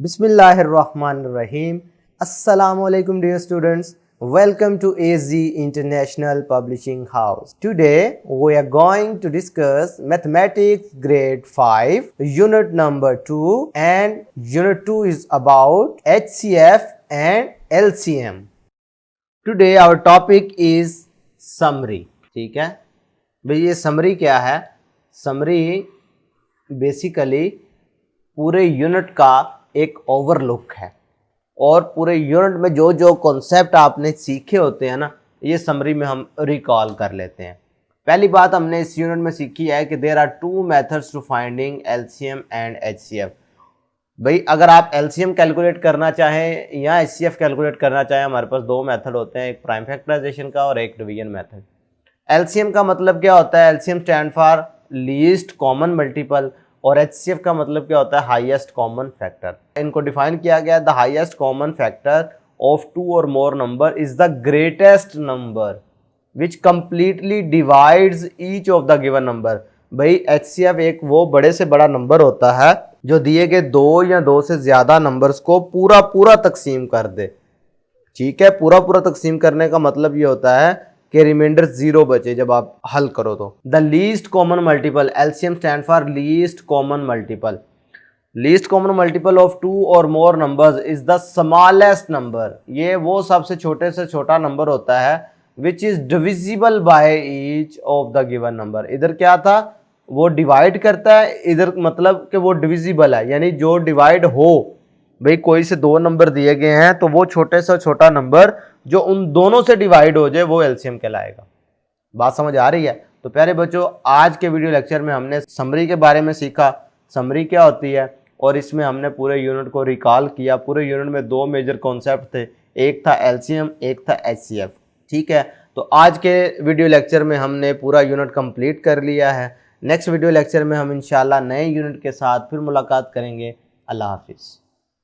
Bismillahirrahmanirrahim. Assalamu alaikum dear students. Welcome to AZ International Publishing House. Today we are going to discuss Mathematics grade 5 unit number 2, and unit 2 is about HCF and LCM. Today our topic is summary. ठीक है भाई, ये summary क्या है? Summary basically पूरे unit का एक overlook है और पूरे यूनिट में जो जो कॉन्सेप्ट आपने सीखे होते हैं ना, ये समरी में हम रिकॉल कर लेते हैं। पहली बात हमने इस यूनिट में सीखी है कि there are two methods to finding LCM and HCF. भाई अगर आप एलसीएम कैलकुलेट करना चाहें या एचसीएफ कैलकुलेट करना चाहें, हमारे पास दो मेथड होते हैं, एक प्राइम फैक्टराइजेशन का और एक डिवीजन मेथड। एलसीएम का मतलब क्या होता है? LCM stand for least common multiple, और एचसीएफ का मतलब क्या होता है? Highest common factor. इनको डिफाइन किया गया है, the highest common factor of two और more number is the greatest number which completely divides each of the given number. भाई एचसीएफ एक वो बड़े से बड़ा नंबर होता है जो दिए गए दो या दो से ज्यादा नंबर्स को पूरा पूरा तकसीम कर दे। ठीक है, पूरा पूरा तकसीम करने का मतलब ये होता है कि रिमाइंडर जीरो बचे जब आप हल करो तो। The least common multiple, LCM stand for least common multiple. Least common multiple of two और more numbers is the smallest number. ये वो सबसे छोटे से छोटा नंबर होता है which is divisible by each of the given number. इधर क्या था? वो डिवाइड करता है, इधर मतलब कि वो डिविजिबल है, यानी जो डिवाइड हो। भाई कोई से दो नंबर दिए गए हैं तो वो छोटे से छोटा नंबर जो उन दोनों से डिवाइड हो जाए वो एलसीएम कहलाएगा। बात समझ आ रही है? तो प्यारे बच्चों, आज के वीडियो लेक्चर में हमने समरी के बारे में सीखा, समरी क्या होती है, और इसमें हमने पूरे यूनिट को रिकॉल किया। पूरे यूनिट में दो मेजर कॉन्सेप्ट थे, एक था एलसीएम, एक था एचसीएफ। ठीक है, तो आज के वीडियो लेक्चर में हमने पूरा यूनिट कंप्लीट कर लिया है। नेक्स्ट वीडियो लेक्चर में हम इंशाल्लाह नए यूनिट के साथ फिर मुलाकात करेंगे। अल्लाह हाफिज़।